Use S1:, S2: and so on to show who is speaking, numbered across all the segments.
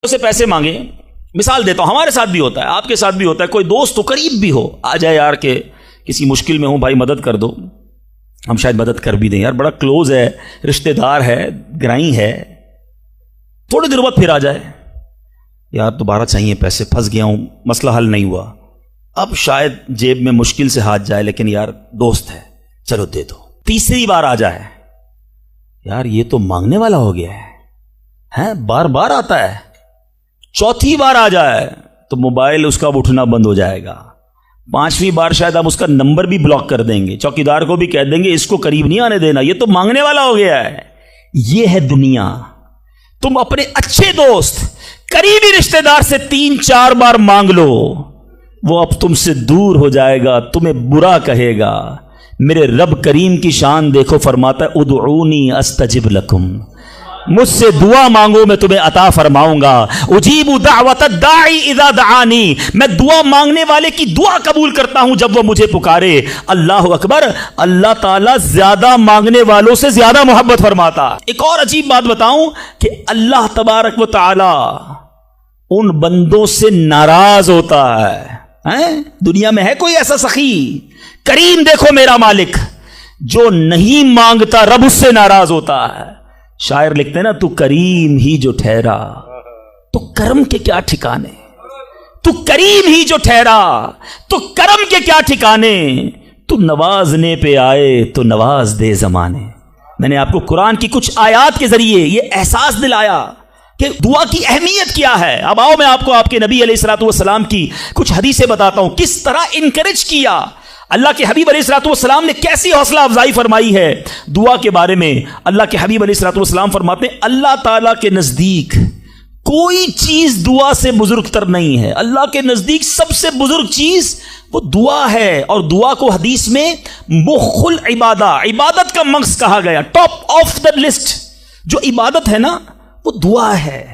S1: سے پیسے مانگے، مثال دیتا ہوں، ہمارے ساتھ بھی ہوتا ہے، آپ کے ساتھ بھی ہوتا ہے، کوئی دوست تو قریب بھی ہو، آ جائے یار کہ کسی مشکل میں ہوں بھائی مدد کر دو، ہم شاید مدد کر بھی دیں، یار بڑا کلوز ہے، رشتہ دار ہے، گرائی ہے، تھوڑی دیر بعد پھر آ جائے، یار دوبارہ چاہیے پیسے، پھنس گیا ہوں، مسئلہ حل نہیں ہوا، اب شاید جیب میں مشکل سے ہاتھ جائے لیکن یار دوست ہے چلو دے دو، تیسری بار آ جائے، یار یہ تو مانگنے والا ہو گیا ہے، بار بار آتا ہے، چوتھی بار آ جائے تو موبائل اس کا اٹھنا بند ہو جائے گا، پانچویں بار شاید آپ اس کا نمبر بھی بلاک کر دیں گے، چوکیدار کو بھی کہہ دیں گے اس کو قریب نہیں آنے دینا، یہ تو مانگنے والا ہو گیا ہے۔ یہ ہے دنیا۔ تم اپنے اچھے دوست قریبی رشتہ دار سے 3-4 بار مانگ لو، وہ اب تم سے دور ہو جائے گا، تمہیں برا کہے گا۔ میرے رب کریم کی شان دیکھو، فرماتا ہے ادعونی استجب لکم، مجھ سے دعا مانگو میں تمہیں عطا فرماؤں گا۔ اجیب دعوت الداعی اذا دعانی، میں دعا مانگنے والے کی دعا قبول کرتا ہوں جب وہ مجھے پکارے۔ اللہ اکبر، اللہ تعالیٰ زیادہ مانگنے والوں سے زیادہ محبت فرماتا۔ ایک اور عجیب بات بتاؤں کہ اللہ تبارک و تعالی ان بندوں سے ناراض ہوتا ہے۔ دنیا میں ہے کوئی ایسا سخی؟ کریم دیکھو میرا مالک، جو نہیں مانگتا رب اس سے ناراض ہوتا ہے۔ شاعر لکھتے ہیں نا، تو کریم ہی جو ٹھہرا تو کرم کے کیا ٹھکانے، تو کریم ہی جو ٹھہرا تو کرم کے کیا ٹھکانے، تو نوازنے پہ آئے تو نواز دے زمانے۔ میں نے آپ کو قرآن کی کچھ آیات کے ذریعے یہ احساس دلایا کہ دعا کی اہمیت کیا ہے۔ اب آؤ میں آپ کو آپ کے نبی علیہ الصلوۃ والسلام کی کچھ حدیثیں بتاتا ہوں، کس طرح انکریج کیا اللہ کے حبیب علیہ الصلوۃ والسلام نے، کیسی حوصلہ افزائی فرمائی ہے دعا کے بارے میں۔ اللہ کے حبیب علیہ الصلوۃ والسلام فرماتے ہیں اللہ تعالیٰ کے نزدیک کوئی چیز دعا سے بزرگ تر نہیں ہے۔ اللہ کے نزدیک سب سے بزرگ چیز وہ دعا ہے، اور دعا کو حدیث میں مخ العبادہ، عبادت کا مغز کہا گیا، ٹاپ آف دا لسٹ جو عبادت ہے نا وہ دعا ہے۔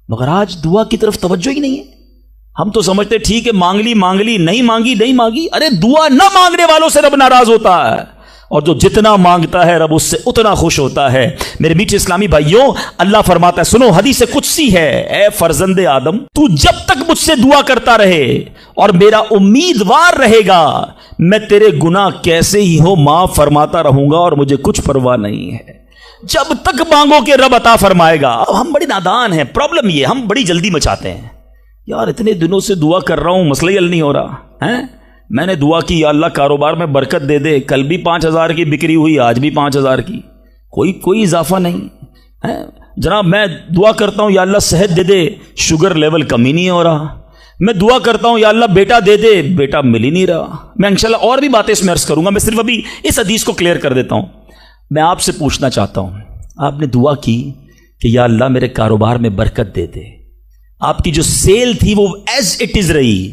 S1: مگر آج دعا کی طرف توجہ ہی نہیں ہے۔ ہم تو سمجھتے ٹھیک ہے مانگ لی نہیں مانگی، ارے دعا نہ مانگنے والوں سے رب ناراض ہوتا ہے، اور جو جتنا مانگتا ہے رب اس سے اتنا خوش ہوتا ہے۔ میرے میٹھے اسلامی بھائیوں، اللہ فرماتا ہے، سنو حدیث قدسی ہے، اے فرزند آدم تو جب تک مجھ سے دعا کرتا رہے اور میرا امیدوار رہے گا، میں تیرے گناہ کیسے ہی ہو معاف فرماتا رہوں گا، اور مجھے کچھ پرواہ نہیں ہے۔ جب تک مانگو کہ رب عطا فرمائے گا۔ اب ہم بڑے نادان ہیں، پرابلم یہ ہم بڑی جلدی مچاتے ہیں، یار اتنے دنوں سے دعا کر رہا ہوں مسئلہ ہی حل نہیں ہو رہا ہے، میں نے دعا کی یا اللہ کاروبار میں برکت دے دے، کل بھی 5,000 کی بکری ہوئی، آج بھی 5,000 کی، کوئی اضافہ نہیں ہے۔ جناب میں دعا کرتا ہوں یا اللہ صحت دے دے، شوگر لیول کم ہی نہیں ہو رہا۔ میں دعا کرتا ہوں یا اللہ بیٹا دے دے، بیٹا مل ہی نہیں رہا۔ میں انشاءاللہ اور بھی باتیں اس میں عرض کروں گا، میں صرف ابھی اس حدیث کو کلیئر کر دیتا ہوں۔ میں آپ سے پوچھنا چاہتا ہوں، آپ نے دعا کی کہ یا اللہ میرے کاروبار میں برکت دے دے، آپ کی جو سیل تھی وہ ایز اٹ از رہی،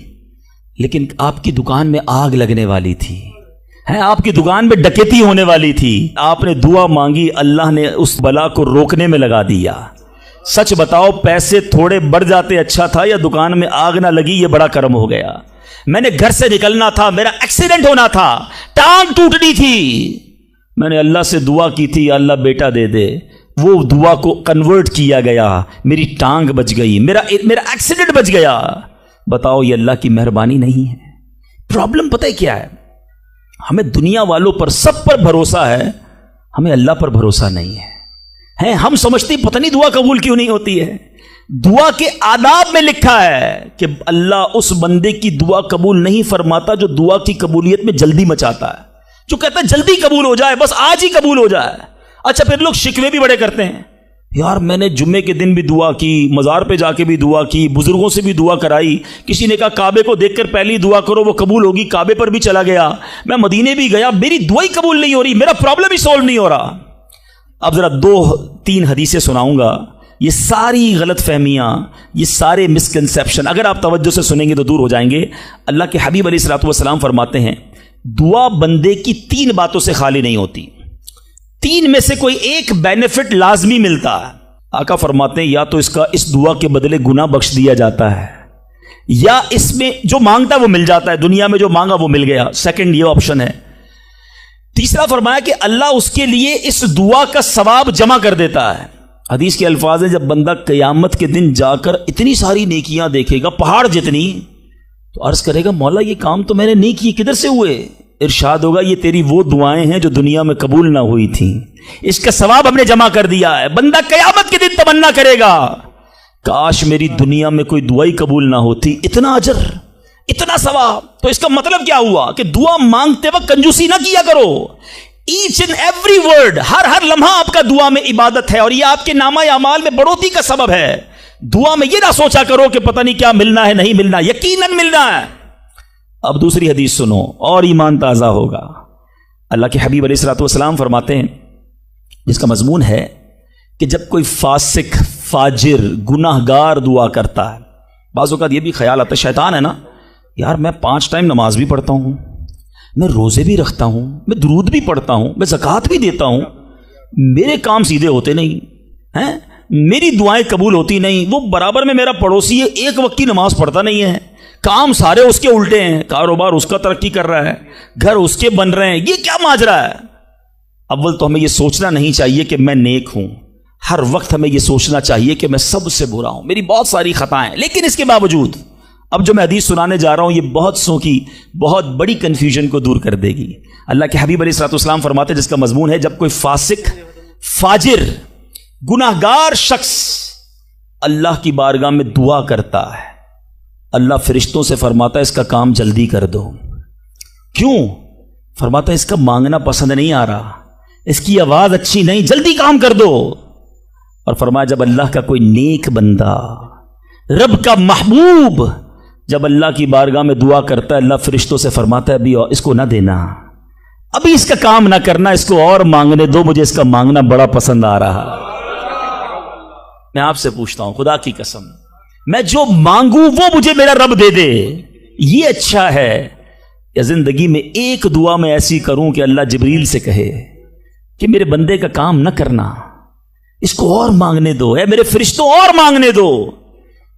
S1: لیکن آپ کی دکان میں آگ لگنے والی تھی، آپ کی دکان میں ڈکیتی ہونے والی تھی، آپ نے دعا مانگی، اللہ نے اس بلا کو روکنے میں لگا دیا۔ سچ بتاؤ پیسے تھوڑے بڑھ جاتے اچھا تھا، یا دکان میں آگ نہ لگی یہ بڑا کرم ہو گیا؟ میں نے گھر سے نکلنا تھا، میرا ایکسیڈنٹ ہونا تھا، ٹانگ ٹوٹنی تھی، میں نے اللہ سے دعا کی تھی یا اللہ بیٹا دے دے، وہ دعا کو کنورٹ کیا گیا، میری ٹانگ بچ گئی، میرا ایکسیڈنٹ بچ گیا۔ بتاؤ یہ اللہ کی مہربانی نہیں ہے؟ پرابلم پتہ ہے کیا ہے؟ ہمیں دنیا والوں پر سب پر بھروسہ ہے، ہمیں اللہ پر بھروسہ نہیں ہے۔ ہم سمجھتے پتہ نہیں دعا قبول کیوں نہیں ہوتی ہے۔ دعا کے آداب میں لکھا ہے کہ اللہ اس بندے کی دعا قبول نہیں فرماتا جو دعا کی قبولیت میں جلدی مچاتا ہے، جو کہتا ہے جلدی قبول ہو جائے، بس آج ہی قبول ہو جائے۔ اچھا پھر لوگ شکوے بھی بڑے کرتے ہیں، یار میں نے جمعے کے دن بھی دعا کی، مزار پہ جا کے بھی دعا کی، بزرگوں سے بھی دعا کرائی، کسی نے کہا کعبے کو دیکھ کر پہلی دعا کرو وہ قبول ہوگی، کعبے پر بھی چلا گیا، میں مدینے بھی گیا، میری دعا ہی قبول نہیں ہو رہی، میرا پرابلم ہی سولو نہیں ہو رہا۔ اب ذرا 2-3 حدیثیں سناؤں گا، یہ ساری غلط فہمیاں، یہ سارے مسکنسیپشن اگر آپ توجہ سے سنیں گے تو دور ہو جائیں گے۔ اللہ کے حبیب علیہ الصلوۃ والسلام فرماتے ہیں دعا بندے کی 3 باتوں سے خالی نہیں ہوتی، 3 میں سے کوئی ایک بینیفٹ لازمی ملتا ہے۔ آقا فرماتے ہیں یا تو اس دعا کے بدلے گناہ بخش دیا جاتا ہے، یا اس میں جو مانگتا ہے وہ مل جاتا ہے، دنیا میں جو مانگا وہ مل گیا، سیکنڈ یہ آپشن ہے۔ تیسرا فرمایا کہ اللہ اس کے لیے اس دعا کا ثواب جمع کر دیتا ہے۔ حدیث کے الفاظ ہیں جب بندہ قیامت کے دن جا کر اتنی ساری نیکیاں دیکھے گا پہاڑ جتنی، تو عرض کرے گا مولا یہ کام تو میں نے نہیں کیے، کدھر سے ہوئے؟ ارشاد ہوگا یہ تیری وہ دعائیں ہیں جو دنیا میں قبول نہ ہوئی تھیں، اس کا ثواب ہم نے جمع کر دیا ہے۔ بندہ قیامت کے دن تمنا کرے گا کاش میری دنیا میں کوئی دعا ہی قبول نہ ہوتی، اتنا اجر اتنا ثواب۔ تو اس کا مطلب کیا ہوا کہ دعا مانگتے وقت کنجوسی نہ کیا کرو، ایچ اینڈ ایوری ورڈ، ہر لمحہ آپ کا دعا میں عبادت ہے، اور یہ آپ کے نامہ اعمال میں بڑھوتری کا سبب ہے۔ دعا میں یہ نہ سوچا کرو کہ پتہ نہیں کیا ملنا ہے نہیں ملنا، یقیناً ملنا ہے۔ اب دوسری حدیث سنو اور ایمان تازہ ہوگا۔ اللہ کے حبیب علیہ الصلوۃ والسلام فرماتے ہیں، جس کا مضمون ہے کہ جب کوئی فاسق، فاجر، گناہ گار دعا کرتا ہے، بعض اوقات یہ بھی خیال آتا ہے شیطان ہے نا، یار میں 5 ٹائم نماز بھی پڑھتا ہوں، میں روزے بھی رکھتا ہوں، میں درود بھی پڑھتا ہوں، میں زکوٰۃ بھی دیتا ہوں، میرے کام سیدھے ہوتے نہیں ہیں، میری دعائیں قبول ہوتی نہیں، وہ برابر میں میرا پڑوسی ہے، ایک وقت کی نماز پڑھتا نہیں ہے، کام سارے اس کے الٹے ہیں، کاروبار اس کا ترقی کر رہا ہے، گھر اس کے بن رہے ہیں، یہ کیا ماجرا ہے؟ اول تو ہمیں یہ سوچنا نہیں چاہیے کہ میں نیک ہوں، ہر وقت ہمیں یہ سوچنا چاہیے کہ میں سب سے برا ہوں، میری بہت ساری خطائیں، لیکن اس کے باوجود اب جو میں حدیث سنانے جا رہا ہوں یہ بہت سو کی بہت بڑی کنفیوژن کو دور کر دے گی۔ اللہ کے حبیب علیہ الصلوۃ والسلام فرماتے ہیں، جس کا مضمون ہے جب کوئی فاسق، فاجر، گناہ گار شخص اللہ کی بارگاہ میں دعا کرتا ہے، اللہ فرشتوں سے فرماتا ہے اس کا کام جلدی کر دو۔ کیوں؟ فرماتا ہے اس کا مانگنا پسند نہیں آ رہا، اس کی آواز اچھی نہیں، جلدی کام کر دو۔ اور فرمایا جب اللہ کا کوئی نیک بندہ، رب کا محبوب جب اللہ کی بارگاہ میں دعا کرتا ہے، اللہ فرشتوں سے فرماتا ہے ابھی اس کو نہ دینا، ابھی اس کا کام نہ کرنا، اس کو اور مانگنے دو، مجھے اس کا مانگنا بڑا پسند آ رہا۔ میں آپ سے پوچھتا ہوں خدا کی قسم، میں جو مانگوں وہ مجھے میرا رب دے دے، یہ اچھا ہے، یا زندگی میں ایک دعا میں ایسی کروں کہ اللہ جبریل سے کہے کہ میرے بندے کا کام نہ کرنا، اس کو اور مانگنے دو، اے میرے فرشتوں اور مانگنے دو،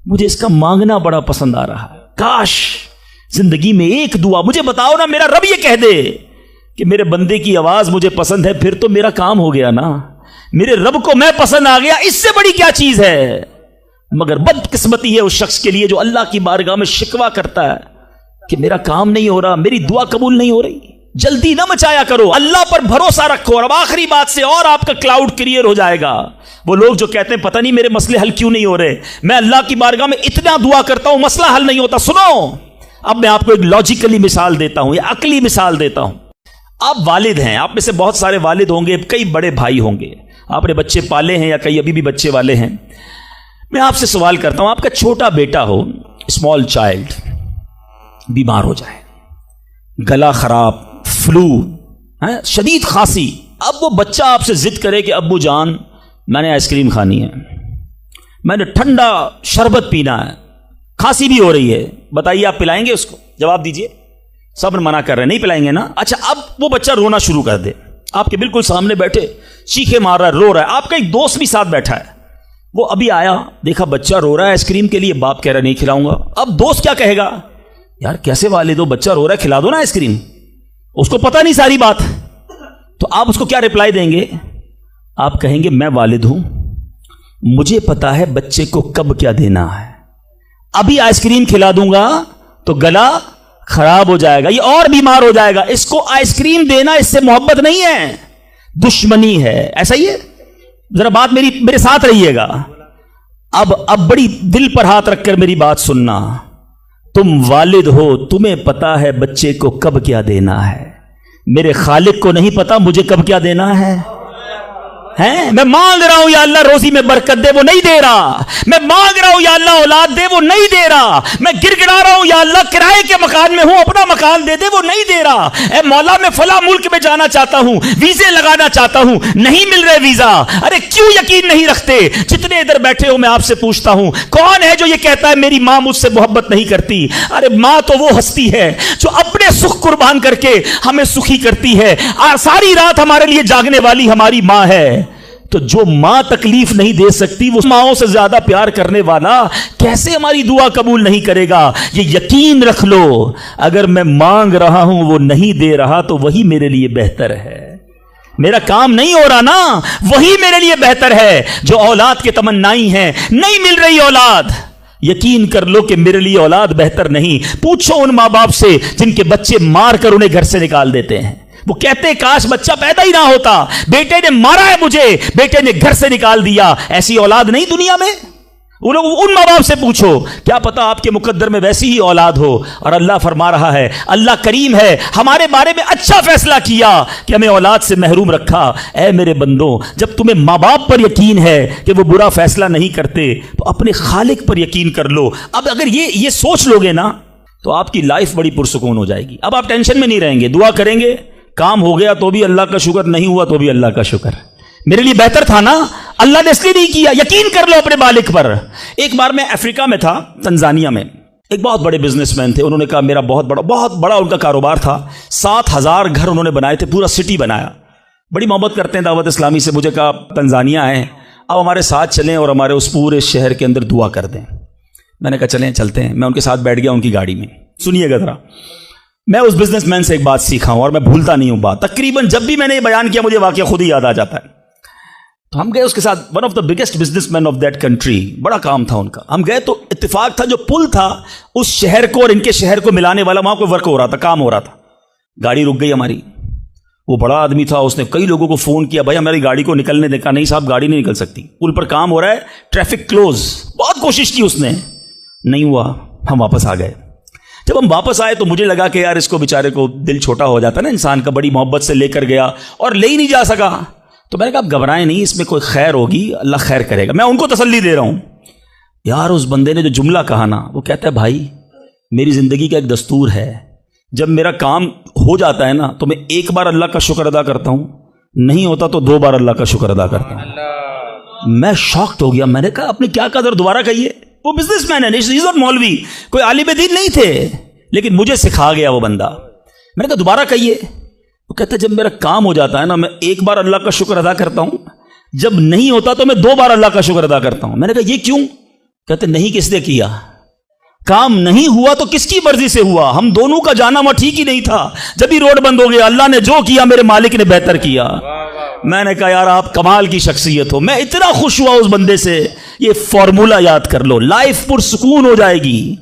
S1: مجھے اس کا مانگنا بڑا پسند آ رہا ہے۔ کاش زندگی میں ایک دعا، مجھے بتاؤ نا، میرا رب یہ کہہ دے کہ میرے بندے کی آواز مجھے پسند ہے، پھر تو میرا کام ہو گیا نا، میرے رب کو میں پسند آ گیا، اس سے بڑی کیا چیز ہے؟ مگر بدقسمتی ہے اس شخص کے لیے جو اللہ کی بارگاہ میں شکوہ کرتا ہے کہ میرا کام نہیں ہو رہا، میری دعا قبول نہیں ہو رہی۔ جلدی نہ مچایا کرو، اللہ پر بھروسہ رکھو۔ اور اب آخری بات سے اور آپ کا کلاؤڈ کلیئر ہو جائے گا۔ وہ لوگ جو کہتے ہیں پتہ نہیں میرے مسئلے حل کیوں نہیں ہو رہے، میں اللہ کی بارگاہ میں اتنا دعا کرتا ہوں مسئلہ حل نہیں ہوتا، سنو اب میں آپ کو ایک لاجیکلی مثال دیتا ہوں، یا عقلی مثال دیتا ہوں۔ آپ والد ہیں، آپ میں سے بہت سارے والد ہوں گے، کئی بڑے بھائی ہوں گے، آپ نے بچے پالے ہیں یا کئی ابھی بھی بچے والے ہیں۔ میں آپ سے سوال کرتا ہوں، آپ کا چھوٹا بیٹا ہو، اسمال چائلڈ، بیمار ہو جائے، گلا خراب، فلو، شدید کھانسی، اب وہ بچہ آپ سے ضد کرے کہ ابو جان میں نے آئس کریم کھانی ہے، میں نے ٹھنڈا شربت پینا ہے، کھانسی بھی ہو رہی ہے، بتائیے آپ پلائیں گے اس کو؟ جواب دیجئے۔ سب منع کر رہے ہیں نہیں پلائیں گے نا۔ اچھا اب وہ بچہ رونا شروع کر دے، آپ کے بالکل سامنے بیٹھے چیخے مار رہا ہے، رو رہا ہے، آپ کا ایک دوست بھی ساتھ بیٹھا ہے، وہ ابھی آیا، دیکھا بچہ رو رہا ہے آئس کریم کے لیے، باپ کہہ رہا نہیں کھلاؤں گا۔ اب دوست کیا کہے گا؟ یار کیسے والد ہو، بچہ رو رہا ہے کھلا دو نا آئس کریم۔ اس کو پتہ نہیں ساری بات، تو آپ اس کو کیا رپلائی دیں گے؟ آپ کہیں گے میں والد ہوں، مجھے پتا ہے بچے کو کب کیا دینا ہے، ابھی آئس کریم کھلا دوں گا تو گلا خراب ہو جائے گا، یہ اور بیمار ہو جائے گا، اس کو آئس کریم دینا اس سے محبت نہیں ہے، دشمنی ہے۔ ایسا ہی ہے؟ ذرا بات میرے ساتھ رہیے گا۔ اب بڑی دل پر ہاتھ رکھ کر میری بات سننا، تم والد ہو، تمہیں پتا ہے بچے کو کب کیا دینا ہے، میرے خالق کو نہیں پتا مجھے کب کیا دینا ہے؟ میں مانگ رہا ہوں یا اللہ روزی میں برکت دے، وہ نہیں دے رہا، میں مانگ رہا ہوں یا اللہ اولاد دے، وہ نہیں دے رہا، میں گر گڑا رہا ہوں یا اللہ کرائے کے مکان میں ہوں اپنا مکان دے دے، وہ نہیں دے رہا، اے مولا میں فلاں ملک میں جانا چاہتا ہوں، ویزے لگانا چاہتا ہوں، نہیں مل رہے ویزا، ارے کیوں یقین نہیں رکھتے؟ جتنے ادھر بیٹھے ہو میں آپ سے پوچھتا ہوں، کون ہے جو یہ کہتا ہے میری ماں مجھ سے محبت نہیں کرتی؟ ارے ماں تو وہ ہستی ہے جو اپنے سکھ قربان کر کے ہمیں سخی کرتی ہے، ساری رات ہمارے لیے جاگنے والی ہماری ماں ہے۔ تو جو ماں تکلیف نہیں دے سکتی، وہ ماؤں سے زیادہ پیار کرنے والا کیسے ہماری دعا قبول نہیں کرے گا؟ یہ یقین رکھ لو، اگر میں مانگ رہا ہوں وہ نہیں دے رہا تو وہی میرے لیے بہتر ہے۔ میرا کام نہیں ہو رہا نا، وہی میرے لیے بہتر ہے جو اولاد کے تمنائی ہیں، نہیں مل رہی اولاد، یقین کر لو کہ میرے لیے اولاد بہتر نہیں۔ پوچھو ان ماں باپ سے جن کے بچے مار کر انہیں گھر سے نکال دیتے ہیں، وہ کہتے ہیں کاش بچہ پیدا ہی نہ ہوتا، بیٹے نے مارا ہے مجھے، بیٹے نے گھر سے نکال دیا۔ ایسی اولاد نہیں دنیا میں؟ ان ماں باپ سے پوچھو، کیا پتا آپ کے مقدر میں ویسی ہی اولاد ہو۔ اور اللہ فرما رہا ہے، اللہ کریم ہے، ہمارے بارے میں اچھا فیصلہ کیا کہ ہمیں اولاد سے محروم رکھا۔ اے میرے بندوں، جب تمہیں ماں باپ پر یقین ہے کہ وہ برا فیصلہ نہیں کرتے تو اپنے خالق پر یقین کر لو۔ اب اگر یہ سوچ لو گے نا تو آپ کی لائف بڑی پرسکون ہو جائے گی۔ اب آپ ٹینشن میں نہیں رہیں گے، دعا کریں گے، کام ہو گیا تو بھی اللہ کا شکر، نہیں ہوا تو بھی اللہ کا شکر، میرے لیے بہتر تھا نا، اللہ نے اس لیے نہیں کیا۔ یقین کر لو اپنے مالک پر۔ ایک بار میں افریقہ میں تھا، تنزانیہ میں، ایک بہت بڑے بزنس مین تھے، انہوں نے کہا میرا بہت بڑا ان کا کاروبار تھا، 7,000 گھر انہوں نے بنائے تھے، پورا سٹی بنایا، بڑی محبت کرتے ہیں دعوت اسلامی سے۔ مجھے کہا تنزانیہ آئے، اب ہمارے ساتھ چلیں اور ہمارے اس پورے شہر کے اندر دعا کر دیں۔ میں نے کہا چلیں چلتے ہیں۔ میں ان کے ساتھ بیٹھ گیا ان کی گاڑی میں۔ سنیے گا ذرا، میں اس بزنس مین سے ایک بات سیکھا ہوں اور میں بھولتا نہیں ہوں بات، تقریباً جب بھی میں نے یہ بیان کیا مجھے واقعہ خود ہی یاد آ جاتا ہے۔ تو ہم گئے اس کے ساتھ، one of the biggest business man of that country, بڑا کام تھا ان کا۔ ہم گئے تو اتفاق تھا جو پل تھا اس شہر کو اور ان کے شہر کو ملانے والا، وہاں کوئی ورک ہو رہا تھا، کام ہو رہا تھا۔ گاڑی رک گئی ہماری، وہ بڑا آدمی تھا، اس نے کئی لوگوں کو فون کیا، بھائی ہماری گاڑی کو نکلنے دے۔ کہا نہیں صاحب گاڑی نہیں نکل سکتی، پل پر کام ہو رہا ہے، ٹریفک کلوز۔ بہت کوشش کی اس نے، نہیں ہوا، ہم واپس آ گئے۔ جب ہم واپس آئے تو مجھے لگا کہ یار اس کو بیچارے کو دل چھوٹا ہو جاتا ہے نا انسان کا، بڑی محبت سے لے کر گیا اور لے ہی نہیں جا سکا۔ تو میں نے کہا آپ گھبرائیں نہیں، اس میں کوئی خیر ہوگی، اللہ خیر کرے گا۔ میں ان کو تسلی دے رہا ہوں۔ یار اس بندے نے جو جملہ کہا نا، وہ کہتا ہے بھائی میری زندگی کا ایک دستور ہے، جب میرا کام ہو جاتا ہے نا تو میں ایک بار اللہ کا شکر ادا کرتا ہوں، نہیں ہوتا تو 2 بار اللہ کا شکر ادا کرتا ہوں۔ میں شاکڈ ہو گیا، میں نے کہا آپ نے کیا کہا، ذرا دوبارہ کہیے۔ وہ بزنس مین ہے، مولوی، کوئی عالم دین نہیں تھے، لیکن مجھے سکھا گیا وہ بندہ۔ میں نے کہا دوبارہ کہیے۔ وہ کہتا ہے جب میرا کام ہو جاتا ہے نا میں ایک بار اللہ کا شکر ادا کرتا ہوں، جب نہیں ہوتا تو میں 2 بار اللہ کا شکر ادا کرتا ہوں۔ میں نے کہا یہ کیوں؟ کہتے نہیں کس نے کیا، کام نہیں ہوا تو کس کی مرضی سے ہوا، ہم دونوں کا جانا وہاں ٹھیک ہی نہیں تھا، جب ہی روڈ بند ہو گیا، اللہ نے جو کیا میرے مالک نے بہتر کیا۔ میں نے کہا یار آپ کمال کی شخصیت ہو، میں اتنا خوش ہوا اس بندے سے۔ یہ فارمولہ یاد کر لو، لائف پرسکون ہو جائے گی۔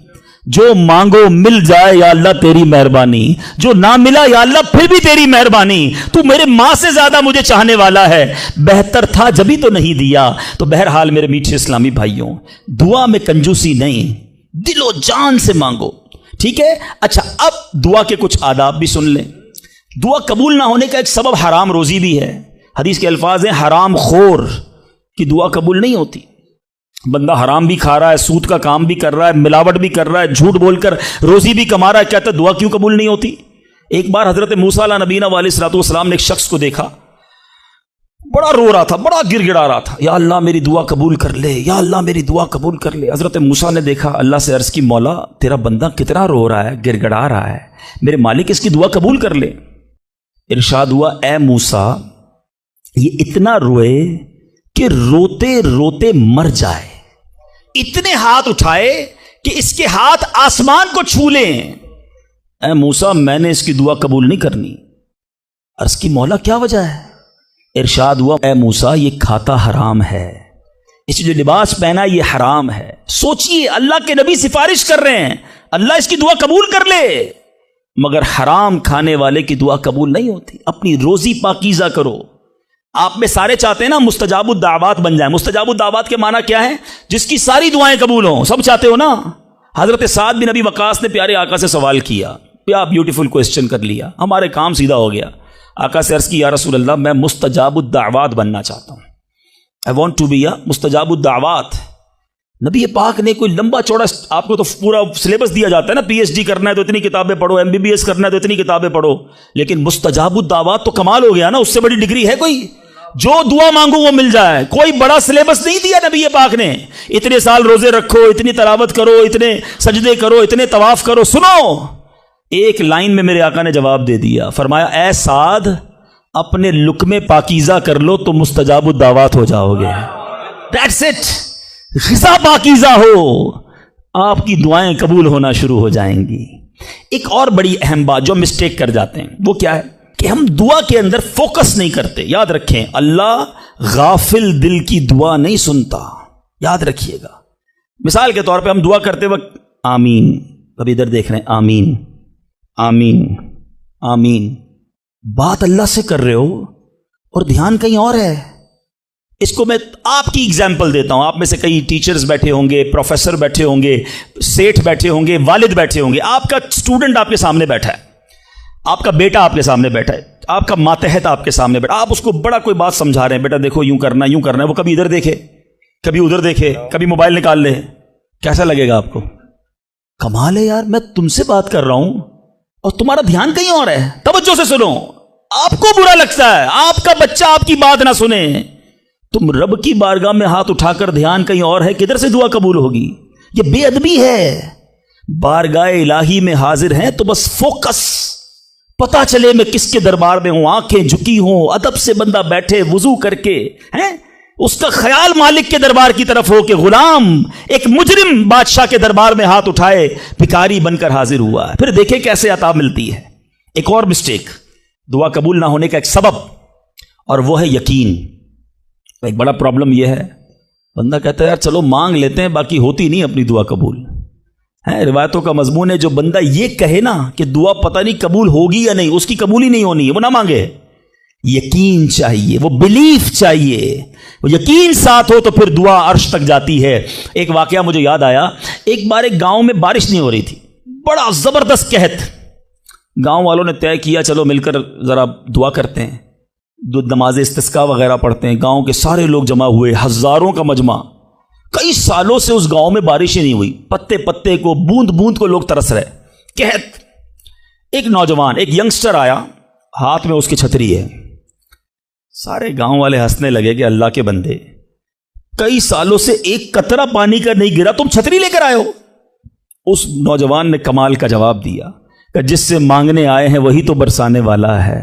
S1: جو مانگو مل جائے یا اللہ تیری مہربانی، جو نہ ملا یا اللہ پھر بھی تیری مہربانی، تو میرے ماں سے زیادہ مجھے چاہنے والا ہے، بہتر تھا جبھی تو نہیں دیا۔ تو بہرحال میرے میٹھے اسلامی بھائیوں، دعا میں کنجوسی نہیں، دل و جان سے مانگو، ٹھیک ہے؟ اچھا اب دعا کے کچھ آداب بھی سن لیں۔ دعا قبول نہ ہونے کا ایک سبب حرام روزی بھی ہے۔ حدیث کے الفاظ ہیں حرام خور کی دعا قبول نہیں ہوتی۔ بندہ حرام بھی کھا رہا ہے، سود کا کام بھی کر رہا ہے، ملاوٹ بھی کر رہا ہے، جھوٹ بول کر روزی بھی کما رہا ہے، کہتا ہے دعا کیوں قبول نہیں ہوتی؟ ایک بار حضرت موسیٰ علیہ نبینا علیہ الصلوۃ والسلام نے ایک شخص کو دیکھا، بڑا رو رہا تھا، بڑا گر گڑا رہا تھا، یا اللہ میری دعا قبول کر لے، یا اللہ میری دعا قبول کر لے۔ حضرت موسیٰ نے دیکھا، اللہ سے عرض کی مولا تیرا بندہ کتنا رو رہا ہے، گر گڑا رہا ہے، میرے مالک اس کی دعا قبول کر لے۔ ارشاد ہوا اے موسیٰ یہ اتنا روئے کہ روتے روتے مر جائے، اتنے ہاتھ اٹھائے کہ اس کے ہاتھ آسمان کو چھو لیں۔ اے موسیٰ میں نے اس کی دعا قبول نہیں کرنی۔ عرض کی مولا کیا وجہ ہے؟ ارشاد ہوا اے موسیٰ یہ کھاتا حرام ہے، اس جو لباس پہنا یہ حرام ہے۔ سوچئے اللہ کے نبی سفارش کر رہے ہیں اللہ اس کی دعا قبول کر لے، مگر حرام کھانے والے کی دعا قبول نہیں ہوتی۔ اپنی روزی پاکیزہ کرو۔ آپ میں سارے چاہتے ہیں نا مستجاب الدعوات بن جائیں۔ مستجاب الدعوات کے معنی کیا ہے؟ جس کی ساری دعائیں قبول ہوں، سب چاہتے ہو نا؟ حضرت سعد بن ابی وقاص نے پیارے آقا سے سوال کیا، کیا بیوٹیفل کوسچن کر لیا، ہمارے کام سیدھا ہو گیا۔ آقا سے عرض کی یا رسول اللہ میں مستجاب الدعوات بننا چاہتا ہوں، I want to be a مستجاب الدعوات۔ نبی پاک نے کوئی لمبا چوڑا، آپ کو تو پورا سلیبس دیا جاتا ہے نا، پی ایچ ڈی کرنا ہے تو اتنی کتابیں پڑھو، ایم بی بی ایس کرنا ہے تو اتنی کتابیں پڑھو، لیکن مستجاب الدعوات تو کمال ہو گیا نا، اس سے بڑی ڈگری ہے کوئی؟ جو دعا مانگو وہ مل جائے، کوئی بڑا سلیبس نہیں دیا نبی پاک نے، اتنے سال روزے رکھو، اتنی تلاوت کرو، اتنے سجدے کرو، اتنے طواف کرو۔ سنو، ایک لائن میں میرے آقا نے جواب دے دیا، فرمایا اے سعد اپنے لقمے پاکیزہ کر لو تو مستجاب الدعوات ہو جاؤ گے۔ That's it، غذا پاکیزہ ہو، آپ کی دعائیں قبول ہونا شروع ہو جائیں گی۔ ایک اور بڑی اہم بات جو مسٹیک کر جاتے ہیں وہ کیا ہے؟ کہ ہم دعا کے اندر فوکس نہیں کرتے. یاد رکھیں, اللہ غافل دل کی دعا نہیں سنتا, یاد رکھیے گا. مثال کے طور پہ ہم دعا کرتے وقت آمین, کبھی ادھر دیکھ رہے ہیں آمین آمین آمین, بات اللہ سے کر رہے ہو اور دھیان کہیں اور ہے. اس کو میں آپ کی اگزامپل دیتا ہوں. آپ میں سے کئی ٹیچرز بیٹھے ہوں گے, پروفیسر بیٹھے ہوں گے, سیٹھ بیٹھے ہوں گے, والد بیٹھے ہوں گے. آپ کا اسٹوڈنٹ آپ کے سامنے بیٹھا ہے, آپ کا بیٹا آپ کے سامنے بیٹھا ہے, آپ کا ماتحت آپ کے سامنے بیٹھا, آپ اس کو بڑا کوئی بات سمجھا رہے ہیں, بیٹا دیکھو یوں کرنا یوں کرنا ہے. وہ کبھی ادھر دیکھے, کبھی ادھر دیکھے, کبھی موبائل نکال لے. کیسا لگے گا آپ کو؟ کمال ہے یار, میں تم سے بات کر رہا ہوں اور تمہارا دھیان کہیں اور ہے. توجہ سے سنو. آپ کو برا لگتا ہے آپ کا بچہ آپ کی بات نہ سنے. تم رب کی بارگاہ میں ہاتھ اٹھا کر دھیان کہیں اور ہے, کدھر سے دعا قبول ہوگی؟ یہ بے ادبی ہے. بارگاہ الہی میں حاضر ہیں تو بس فوکس, پتا چلے میں کس کے دربار میں ہوں, آنکھیں جھکی ہوں, ادب سے بندہ بیٹھے وضو کر کے, ہیں اس کا خیال مالک کے دربار کی طرف ہو کہ غلام ایک مجرم بادشاہ کے دربار میں ہاتھ اٹھائے بھکاری بن کر حاضر ہوا ہے. پھر دیکھیں کیسے عطا ملتی ہے. ایک اور مسٹیک, دعا قبول نہ ہونے کا ایک سبب, اور وہ ہے یقین. ایک بڑا پرابلم یہ ہے, بندہ کہتا ہے یار چلو مانگ لیتے ہیں, باقی ہوتی نہیں اپنی دعا قبول. ہے روایتوں کا مضمون ہے, جو بندہ یہ کہے نا کہ دعا پتہ نہیں قبول ہوگی یا نہیں, اس کی قبول ہی نہیں ہونی ہے, وہ نہ مانگے. یقین چاہیے, وہ بلیف چاہیے, وہ یقین ساتھ ہو تو پھر دعا عرش تک جاتی ہے. ایک واقعہ مجھے یاد آیا. ایک بار ایک گاؤں میں بارش نہیں ہو رہی تھی, بڑا زبردست قحط. گاؤں والوں نے طے کیا چلو مل کر ذرا دعا کرتے ہیں, نماز استسقاء وغیرہ پڑھتے ہیں. گاؤں کے سارے لوگ جمع ہوئے, ہزاروں کا مجمع. کئی سالوں سے اس گاؤں میں بارش ہی نہیں ہوئی, پتے پتے کو بوند بوند کو لوگ ترس رہے, قحط. ایک نوجوان, ایک ینگسٹر آیا, ہاتھ میں اس کی چھتری ہے. سارے گاؤں والے ہنسنے لگے کہ اللہ کے بندے, کئی سالوں سے ایک قطرہ پانی کا نہیں گرا, تم چھتری لے کر آئے ہو. اس نوجوان نے کمال کا جواب دیا کہ جس سے مانگنے آئے ہیں وہی تو برسانے والا ہے.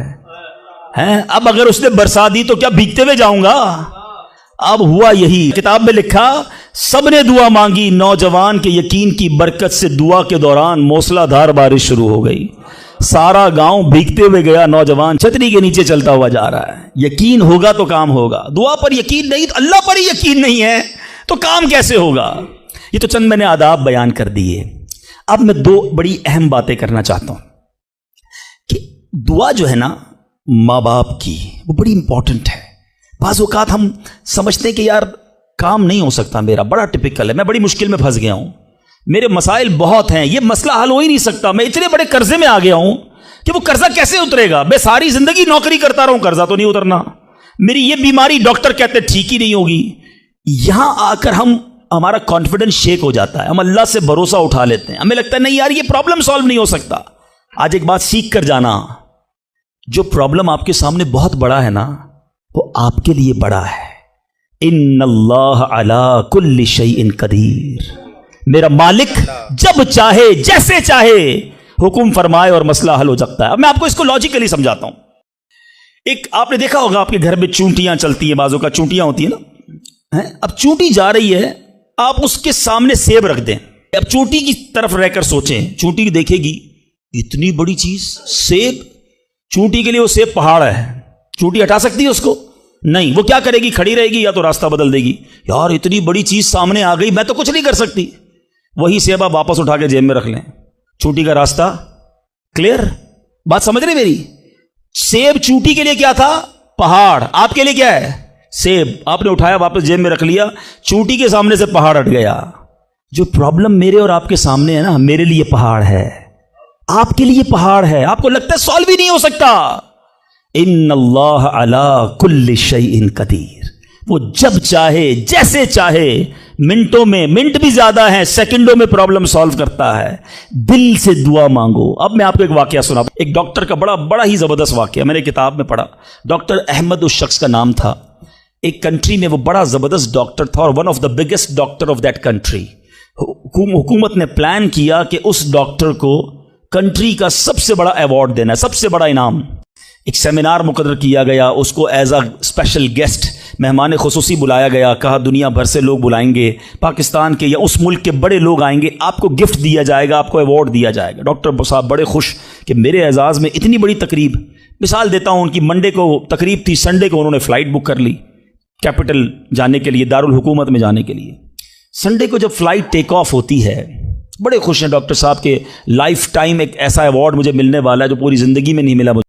S1: اب اگر اس نے برسا دی تو کیا بھیگتے ہوئے جاؤں گا؟ اب ہوا یہی. کتاب میں لکھا سب نے دعا مانگی, نوجوان کے یقین کی برکت سے دعا کے دوران موسلا دھار بارش شروع ہو گئی. سارا گاؤں بھیگتے ہوئے گیا, نوجوان چھتری کے نیچے چلتا ہوا جا رہا ہے. یقین ہوگا تو کام ہوگا. دعا پر یقین نہیں, اللہ پر ہی یقین نہیں ہے تو کام کیسے ہوگا؟ یہ تو چند میں نے آداب بیان کر دیے. اب میں دو بڑی اہم باتیں کرنا چاہتا ہوں کہ دعا جو ہے نا ماں باپ کی, وہ بڑی امپورٹنٹ ہے. بعض اوقات ہم سمجھتے ہیں کہ یار کام نہیں ہو سکتا میرا, بڑا ٹپیکل ہے, میں بڑی مشکل میں پھنس گیا ہوں, میرے مسائل بہت ہیں, یہ مسئلہ حل ہو ہی نہیں سکتا, میں اتنے بڑے قرضے میں آ گیا ہوں کہ وہ قرضہ کیسے اترے گا؟ میں ساری زندگی نوکری کرتا رہا ہوں, قرضہ تو نہیں اترنا. میری یہ بیماری ڈاکٹر کہتے ٹھیک ہی نہیں ہوگی. یہاں آ کر ہمارا کانفیڈنس شیک ہو جاتا ہے, ہم اللہ سے بھروسہ اٹھا لیتے ہیں, ہمیں لگتا ہے نہیں یار یہ پرابلم سالو نہیں ہو سکتا. آج ایک بات سیکھ کر جانا, جو پرابلم آپ کے سامنے بہت بڑا ہے نا وہ آپ کے لیے بڑا ہے. ان اللہ علی کل شیء قدیر, میرا مالک جب چاہے جیسے چاہے حکم فرمائے اور مسئلہ حل ہو سکتا ہے. اب میں آپ کو اس کو لاجیکلی سمجھاتا ہوں. ایک آپ نے دیکھا ہوگا آپ کے گھر میں چونٹیاں چلتی ہیں, بازوں کا چونٹیاں ہوتی ہیں نا. اب چونٹی جا رہی ہے, آپ اس کے سامنے سیب رکھ دیں. اب چونٹی کی طرف رہ کر سوچیں, چونٹی دیکھے گی اتنی بڑی چیز سیب, چونٹی کے لیے وہ سیب پہاڑ ہے, چونٹی ہٹا سکتی ہے اس کو؟ نہیں. وہ کیا کرے گی؟ کھڑی رہے گی یا تو راستہ بدل دے گی. یار اتنی بڑی چیز سامنے آ گئی, میں تو کچھ نہیں کر سکتی. وہی سیب آپ واپس اٹھا کے جیب میں رکھ لیں, چونٹی کا راستہ کلیئر. بات سمجھ رہے میری؟ سیب چونٹی کے لیے کیا تھا؟ پہاڑ. آپ کے لیے کیا ہے؟ سیب. آپ نے اٹھایا واپس جیب میں رکھ لیا, چونٹی کے سامنے سے پہاڑ ہٹ گیا. جو پرابلم میرے اور آپ کے سامنے ہے نا, میرے لیے پہاڑ ہے, آپ کے لیے پہاڑ ہے. آپ کو لگتا ہے سالو ہی نہیں ہو سکتا. ان اللہ علی کل شیء قدیر, وہ جب چاہے جیسے چاہے, منٹوں میں, منٹ بھی زیادہ ہیں, سیکنڈوں میں پرابلم سالو کرتا ہے. دل سے دعا مانگو. اب میں آپ کو ایک واقعہ سنا, ایک ڈاکٹر کا بڑا ہی زبردست واقعہ, میں نے کتاب میں پڑھا. ڈاکٹر احمد اس شخص کا نام تھا. ایک کنٹری میں وہ بڑا زبردست ڈاکٹر تھا اور one of the biggest doctor of that country. حکومت نے پلان کیا کہ اس ڈاکٹر کو کنٹری کا سب سے بڑا ایوارڈ دینا ہے, سب سے بڑا انعام. ایک سیمینار مقرر کیا گیا, اس کو ایز اے اسپیشل گیسٹ مہمان خصوصی بلایا گیا. کہا دنیا بھر سے لوگ بلائیں گے, پاکستان کے یا اس ملک کے بڑے لوگ آئیں گے, آپ کو گفٹ دیا جائے گا, آپ کو ایوارڈ دیا جائے گا. ڈاکٹر صاحب بڑے خوش کہ میرے اعزاز میں اتنی بڑی تقریب. مثال دیتا ہوں، ان کی منڈے کو تقریب تھی، سنڈے کو انہوں نے فلائٹ بک کر لی کیپٹل جانے کے لیے، دارالحکومت میں جانے کے لیے۔ سنڈے کو جب فلائٹ ٹیک آف ہوتی ہے، بڑے خوش ہیں ڈاکٹر صاحب کے لائف ٹائم ایک ایسا ایوارڈ مجھے ملنے والا ہے جو پوری زندگی میں نہیں ملا مجھے۔